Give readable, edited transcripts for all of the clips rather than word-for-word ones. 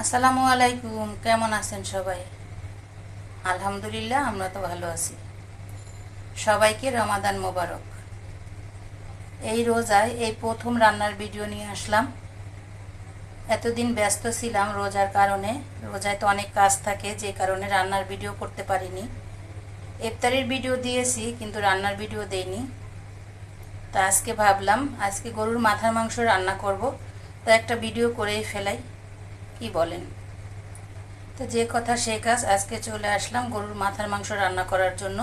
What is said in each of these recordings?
আসসালামু আলাইকুম। কেমন আছেন সবাই? আলহামদুলিল্লাহ, আমরা তো ভালো আছি। সবাইকে রমাদান মোবারক। এই রোজায় এই প্রথম রান্নার ভিডিও নিয়ে আসলাম। এতদিন ব্যস্ত ছিলাম রোজার কারণে। রোজায় তো অনেক কাজ থাকে, যে কারণে রান্নার ভিডিও করতে পারিনি। ইফতারির ভিডিও দিয়েছি, কিন্তু রান্নার ভিডিও দেইনি। তা আজকে ভাবলাম আজকে গরুর মাথার মাংস রান্না করব, তা একটা ভিডিও করেই ফেলাই, কি বলেন? তো যে কথা সে কাজ, আজকে চলে আসলাম গরুর মাথার মাংস রান্না করার জন্য।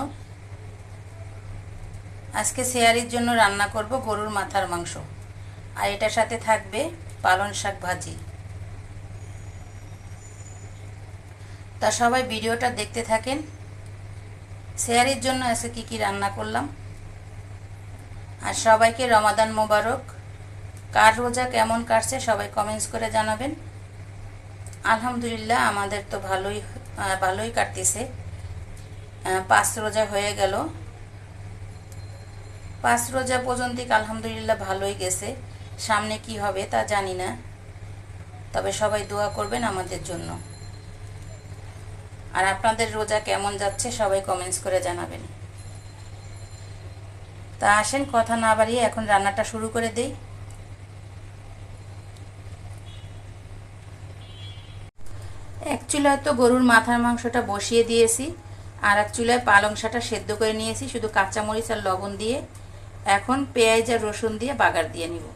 আজকে সেয়ারির জন্য রান্না করব গরুর মাথার মাংস, আর এটার সাথে থাকবে পালং শাক ভাজি। তা সবাই ভিডিওটা দেখতে থাকেন। সেয়ারির জন্য আজকে কি কি রান্না করলাম। আর সবাইকে রমাদান মোবারক। কার রোজা কেমন কাটছে সবাই কমেন্টস করে জানাবেন। আলহামদুলিল্লাহ, আমাদের তো ভালোই কাটতেছে। 5 রোজা হয়ে গেল। 5 রোজা পর্যন্ত আলহামদুলিল্লাহ ভালোই গেছে। সামনে কি হবে তা জানি না, তবে সবাই দোয়া করবেন আমাদের জন্য। আর আপনাদের রোজা কেমন যাচ্ছে সবাই কমেন্টস করে জানাবেন। তা আসেন কথা না বাড়িয়ে এখন রান্নাটা শুরু করে দেই। এক চুলায় তো গরুর মাথার মাংসটা বসিয়ে দিয়েছি, আর এক চুলায় পালং শাকটা সেদ্ধ করে নিয়েছি শুধু কাঁচামরিচ আর লবণ দিয়ে। এখন পেঁয়াজ আর রসুন দিয়ে বাগার দিয়ে নিব।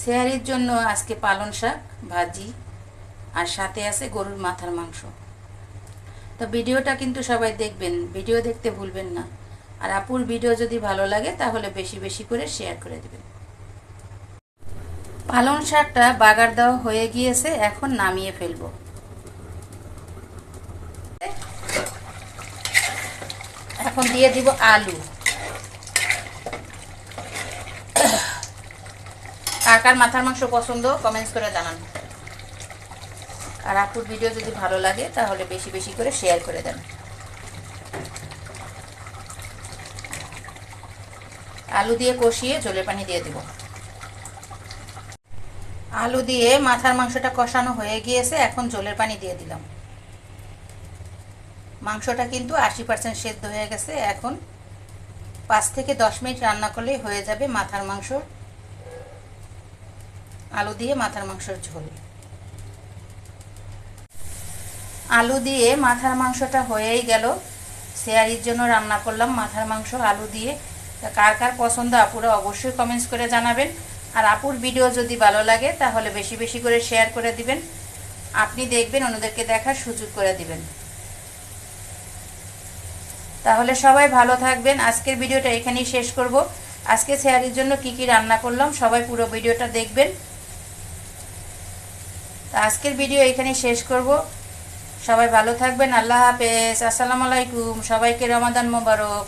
সেহারির জন্য আজকে পালং শাক ভাজি, আর সাথে আছে গরুর মাথার মাংস। তো ভিডিওটা কিন্তু সবাই দেখবেন, ভিডিও দেখতে ভুলবেন না। আর আপুর ভিডিও যদি ভালো লাগে তাহলে বেশি বেশি করে শেয়ার করে দেবেন। পালং শাকটা বাগার দেওয়া হয়ে গিয়েছে, এখন নামিয়ে ফেলবো। এখন দিয়ে দিব আলু। কার কার মাথার মাংস পছন্দ কমেন্টস করে জানান। আর আপুর ভিডিও যদি ভালো লাগে তাহলে বেশি বেশি করে শেয়ার করে দেন। আলু দিয়ে কষিয়ে ঝোলের পানি দিয়ে দিব। আলু দিয়ে মাথার মাংসটা কষানো হয়ে গিয়েছে, এখন ঝোলের পানি দিয়ে দিলাম। মাংসটা কিন্তু 80% সেদ্ধ হয়ে গেছে। এখন 5 থেকে 10 মিনিট রান্না করলেই হয়ে যাবে মাথার মাংস, আলু দিয়ে মাথার মাংসের ঝোল। আলু দিয়ে মাথার মাংসটা হয়েই গেল। সেয়ারির জন্য রান্না করলাম মাথার মাংস আলু দিয়ে। কার কার পছন্দ আপুরা অবশ্যই কমেন্টস করে জানাবেন। আর আপুর ভিডিও যদি ভালো লাগে তাহলে বেশি বেশি করে শেয়ার করে দিবেন। আপনি দেখবেন, অন্যদেরকে দেখার সুযোগ করে দিবেন। তাহলে সবাই ভালো থাকবেন। আজকের ভিডিওটা এখানেই শেষ করব। আজকে সেয়ারির জন্য কি কি রান্না করলাম সবাই পুরো ভিডিওটা দেখবেন। আজকের ভিডিও এখানেই শেষ করব। সবাই ভালো থাকবেন। আল্লাহ হাফেজ। আসসালামু আলাইকুম। সবাইকে রমাদান মোবারক।